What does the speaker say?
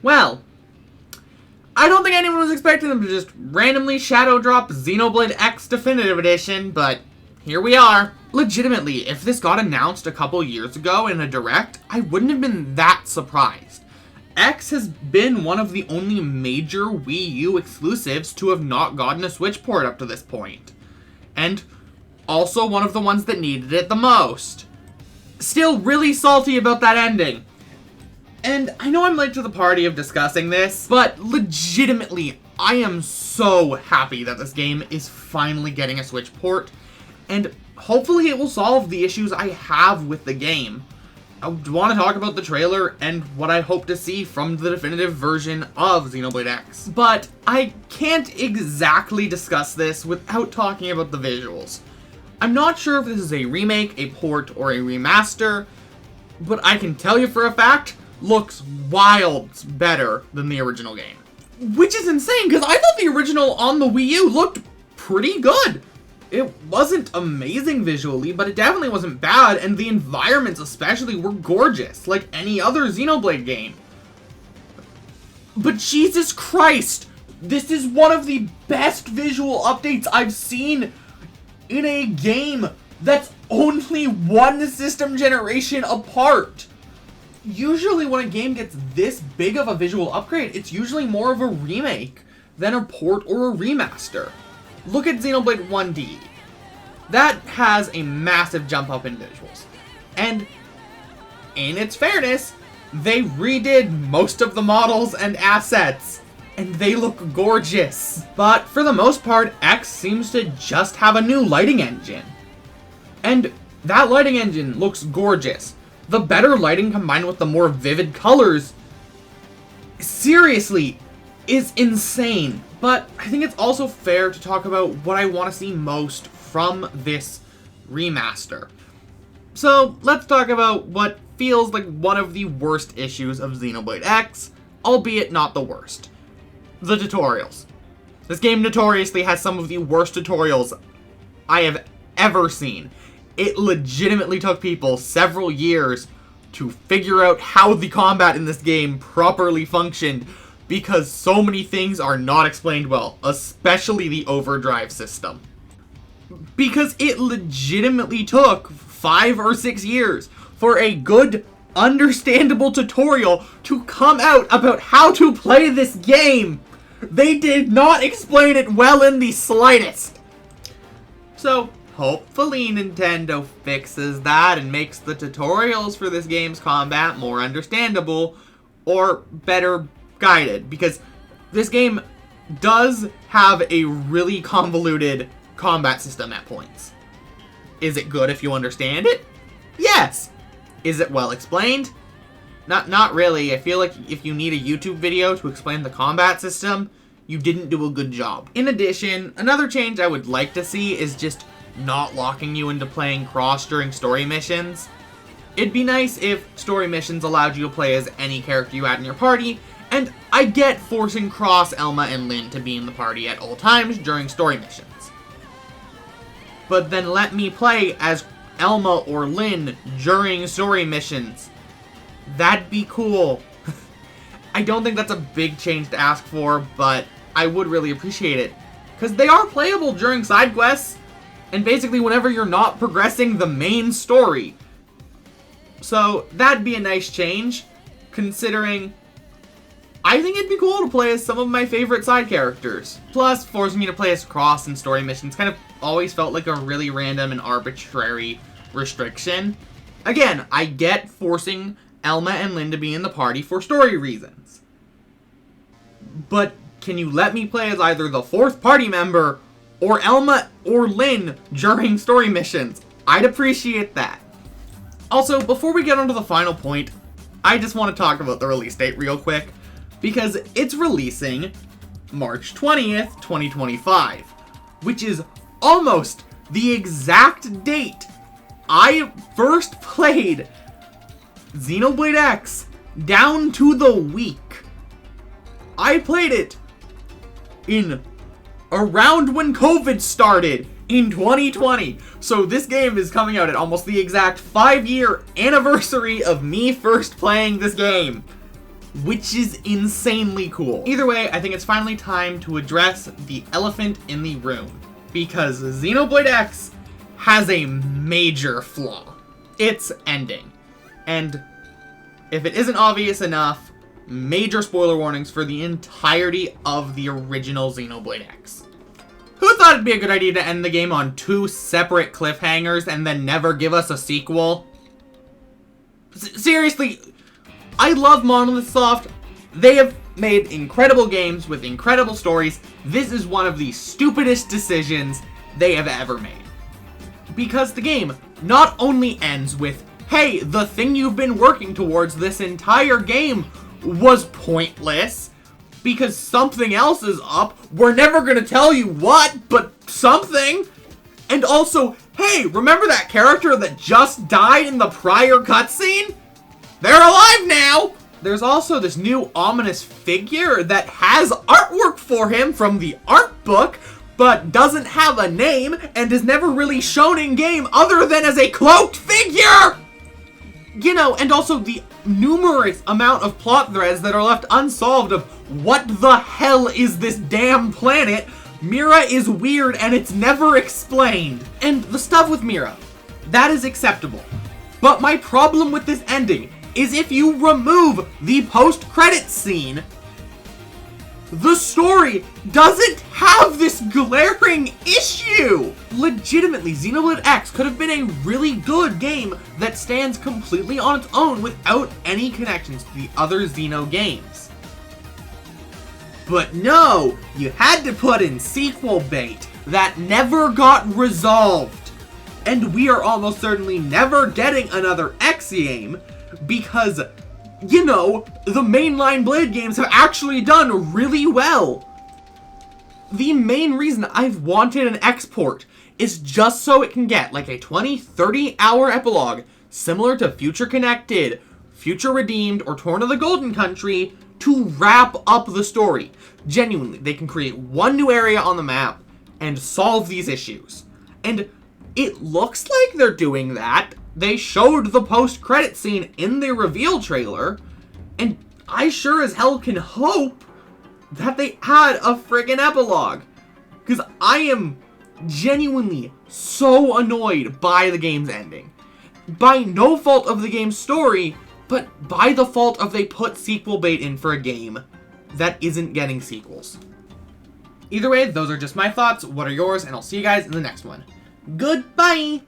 Well, I don't think anyone was expecting them to just randomly shadow drop Xenoblade X Definitive Edition, but here we are. Legitimately, if this got announced a couple years ago in a direct, I wouldn't have been that surprised. X has been one of the only major Wii U exclusives to have not gotten a Switch port up to this point. And also one of the ones that needed it the most. Still really salty about that ending. And I know I'm late to the party of discussing this, but legitimately, I am so happy that this game is finally getting a Switch port, and hopefully it will solve the issues I have with the game. I want to talk about the trailer and what I hope to see from the definitive version of Xenoblade X. But I can't exactly discuss this without talking about the visuals. I'm not sure if this is a remake, a port, or a remaster, but I can tell you for a fact, looks wild better than the original game. Which is insane, because I thought the original on the Wii U looked pretty good. It wasn't amazing visually, but it definitely wasn't bad, and the environments especially were gorgeous, like any other Xenoblade game. But Jesus Christ, this is one of the best visual updates I've seen in a game that's only one system generation apart. Usually when a game gets this big of a visual upgrade, it's usually more of a remake than a port or a remaster. Look at Xenoblade 1D. That has a massive jump up in visuals. And in its fairness, they redid most of the models and assets, and they look gorgeous. But for the most part, X seems to just have a new lighting engine. And that lighting engine looks gorgeous. The better lighting combined with the more vivid colors, seriously, is insane. But I think it's also fair to talk about what I want to see most from this remaster. So let's talk about what feels like one of the worst issues of Xenoblade X, albeit not the worst. The tutorials. This game notoriously has some of the worst tutorials I have ever seen. It legitimately took people several years to figure out how the combat in this game properly functioned, because so many things are not explained well, especially the overdrive system. Because it legitimately took 5 or 6 years for a good, understandable tutorial to come out about how to play this game. They did not explain it well in the slightest. So, hopefully Nintendo fixes that and makes the tutorials for this game's combat more understandable or better guided, because this game does have a really convoluted combat system at points. Is it good if you understand it? Yes. Is it well explained? Not really. I feel like if you need a YouTube video to explain the combat system, you didn't do a good job. In addition, another change I would like to see is just not locking you into playing cross during story missions. It'd be nice if story missions allowed you to play as any character you had in your party, and I get forcing Cross, Elma, and Lynn to be in the party at all times during story missions. But then let me play as Elma or Lynn during story missions. That'd be cool. I don't think that's a big change to ask for, but I would really appreciate it. Because they are playable during side quests, and basically whenever you're not progressing the main story. So that'd be a nice change, considering I think it'd be cool to play as some of my favorite side characters. Plus, forcing me to play as Cross in story missions kind of always felt like a really random and arbitrary restriction. Again, I get forcing Elma and Lynn to be in the party for story reasons. But can you let me play as either the fourth party member or Elma or Lynn during story missions? I'd appreciate that. Also, before we get on to the final point, I just want to talk about the release date real quick, because it's releasing March 20th, 2025, which is almost the exact date I first played Xenoblade X down to the week. I played it in around when COVID started in 2020. So this game is coming out at almost the exact 5-year anniversary of me first playing this game. which is insanely cool. Either way, I think it's finally time to address the elephant in the room, because Xenoblade X has a major flaw. Its ending. And if it isn't obvious enough, major spoiler warnings for the entirety of the original Xenoblade X. Who thought it'd be a good idea to end the game on 2 separate cliffhangers and then never give us a sequel? Seriously, I love Monolith Soft. They have made incredible games with incredible stories. This is one of the stupidest decisions they have ever made. Because the game not only ends with, hey, the thing you've been working towards this entire game was pointless, because something else is up. We're never gonna tell you what, but something. And also, hey, remember that character that just died in the prior cutscene? They're alive now! There's also this new ominous figure that has artwork for him from the art book, but doesn't have a name and is never really shown in game other than as a cloaked figure! You know, and also the numerous amount of plot threads that are left unsolved of what the hell is this damn planet? Mira is weird and it's never explained. And the stuff with Mira, that is acceptable. But my problem with this ending is if you remove the post-credits scene, the story doesn't have this glaring issue! Legitimately, Xenoblade X could have been a really good game that stands completely on its own without any connections to the other Xeno games. But no, you had to put in sequel bait that never got resolved. And we are almost certainly never getting another X game because, you know, the mainline Blade games have actually done really well. The main reason I've wanted an export is just so it can get like a 20-30 hour epilogue similar to Future Connected, Future Redeemed, or Torn of the Golden Country to wrap up the story. Genuinely, they can create one new area on the map and solve these issues. And it looks like they're doing that. They showed the post-credit scene in the reveal trailer, and I sure as hell can hope that they add a friggin' epilogue. Because I am genuinely so annoyed by the game's ending. By no fault of the game's story, but by the fault of they put sequel bait in for a game that isn't getting sequels. Either way, those are just my thoughts. What are yours? And I'll see you guys in the next one. Goodbye!